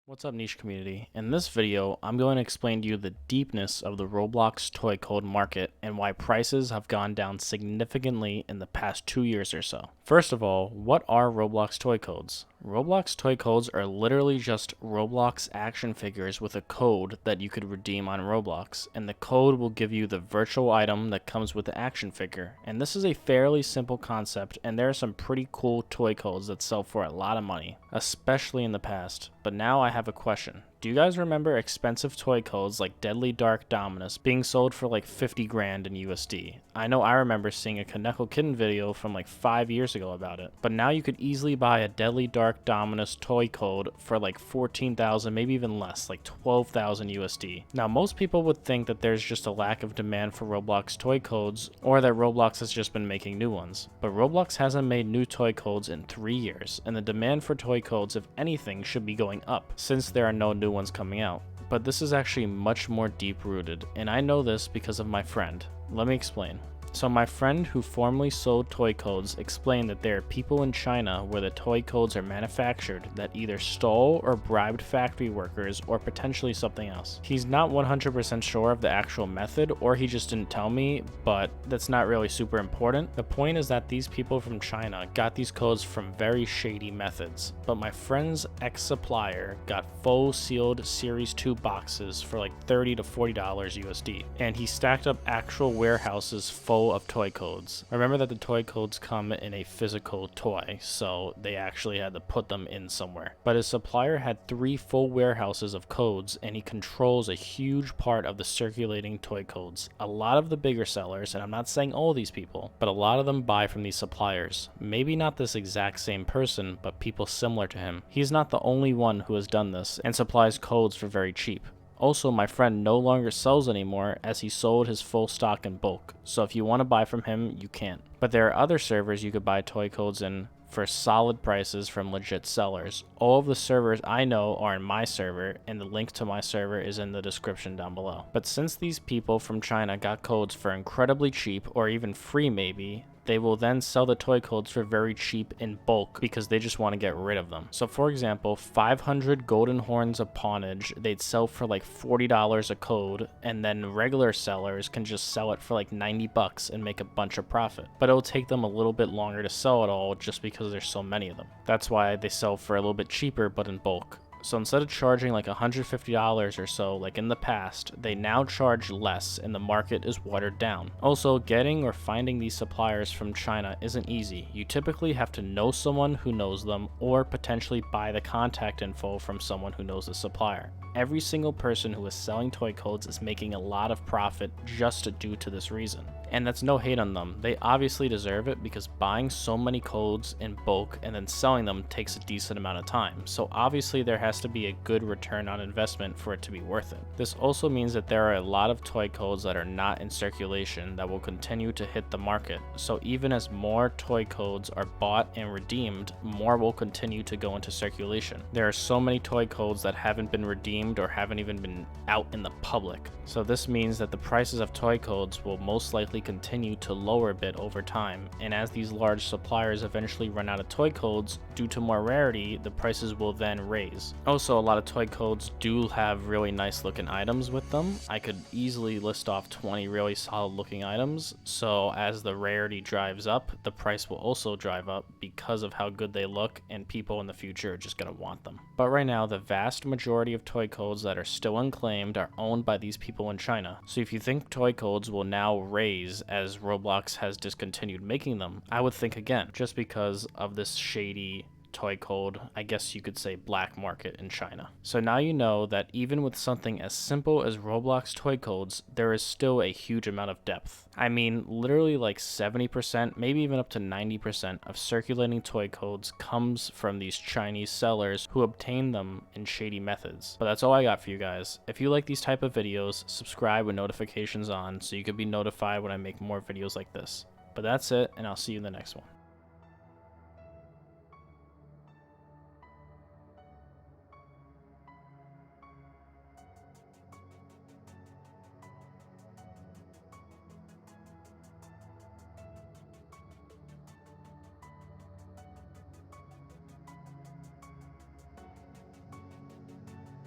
What's up, niche community? In this video, I'm going to explain to you the deepness of the Roblox toy code market and why prices have gone down significantly in the past 2 years or so. First of all, what are Roblox toy codes? Roblox toy codes are literally just Roblox action figures with a code that you could redeem on Roblox, and the code will give you the virtual item that comes with the action figure. And this is a fairly simple concept, and there are some pretty cool toy codes that sell for a lot of money, especially in the past. But now I have a question. Do you guys remember expensive toy codes like Deadly Dark Dominus being sold for like 50 grand in USD? I know I remember seeing a Kaneko Kitten video from like 5 years ago about it. But now you could easily buy a Deadly Dark Dominus toy code for like 14,000, maybe even less, like 12,000 USD. Now most people would think that there's just a lack of demand for Roblox toy codes, or that Roblox has just been making new ones. But Roblox hasn't made new toy codes in 3 years, and the demand for toy codes, if anything, should be going up, since there are no new ones coming out. But this is actually much more deep rooted, and I know this because of my friend. Let me explain. So my friend who formerly sold toy codes explained that there are people in China where the toy codes are manufactured that either stole or bribed factory workers or potentially something else. He's not 100% sure of the actual method, or he just didn't tell me, but that's not really super important. The point is that these people from China got these codes from very shady methods, but my friend's ex-supplier got full sealed Series 2 boxes for like $30 to $40 USD, and he stacked up actual warehouses full of toy codes. Remember that the toy codes come in a physical toy, so they actually had to put them in somewhere. But his supplier had 3 full warehouses of codes, and he controls a huge part of the circulating toy codes. A lot of the bigger sellers, and I'm not saying all these people, but a lot of them buy from these suppliers. Maybe not this exact same person, but people similar to him. He's not the only one who has done this and supplies codes for very cheap. Also, my friend no longer sells anymore, as he sold his full stock in bulk, so if you want to buy from him, you can't. But there are other servers you could buy toy codes in for solid prices from legit sellers. All of the servers I know are in my server, and the link to my server is in the description down below. But since these people from China got codes for incredibly cheap, or even free maybe, they will then sell the toy codes for very cheap in bulk because they just want to get rid of them. So for example, 500 golden horns of pawnage, they'd sell for like $40 a code, and then regular sellers can just sell it for like 90 bucks and make a bunch of profit. But it'll take them a little bit longer to sell it all just because there's so many of them. That's why they sell for a little bit cheaper but in bulk. So instead of charging like $150 or so like in the past, they now charge less and the market is watered down. Also, getting or finding these suppliers from China isn't easy. You typically have to know someone who knows them, or potentially buy the contact info from someone who knows the supplier. Every single person who is selling toy codes is making a lot of profit just due to this reason. And that's no hate on them. They obviously deserve it because buying so many codes in bulk and then selling them takes a decent amount of time. So obviously there has to be a good return on investment for it to be worth it. This also means that there are a lot of toy codes that are not in circulation that will continue to hit the market. So even as more toy codes are bought and redeemed, more will continue to go into circulation. There are so many toy codes that haven't been redeemed or haven't even been out in the public. So this means that the prices of toy codes will most likely continue to lower a bit over time, and as these large suppliers eventually run out of toy codes due to more rarity, the prices will then raise. Also, a lot of toy codes do have really nice looking items with them. I could easily list off 20 really solid looking items, so as the rarity drives up, the price will also drive up because of how good they look, and people in the future are just going to want them. But right now, the vast majority of toy codes that are still unclaimed are owned by these people in China. So if you think toy codes will now raise as Roblox has discontinued making them, I would think again, just because of this shady toy code, I guess you could say black market in China. So now you know that even with something as simple as Roblox toy codes, there is still a huge amount of depth. I mean, literally like 70%, maybe even up to 90% of circulating toy codes comes from these Chinese sellers who obtain them in shady methods. But that's all I got for you guys. If you like these type of videos, subscribe with notifications on so you can be notified when I make more videos like this. But that's it, and I'll see you in the next one.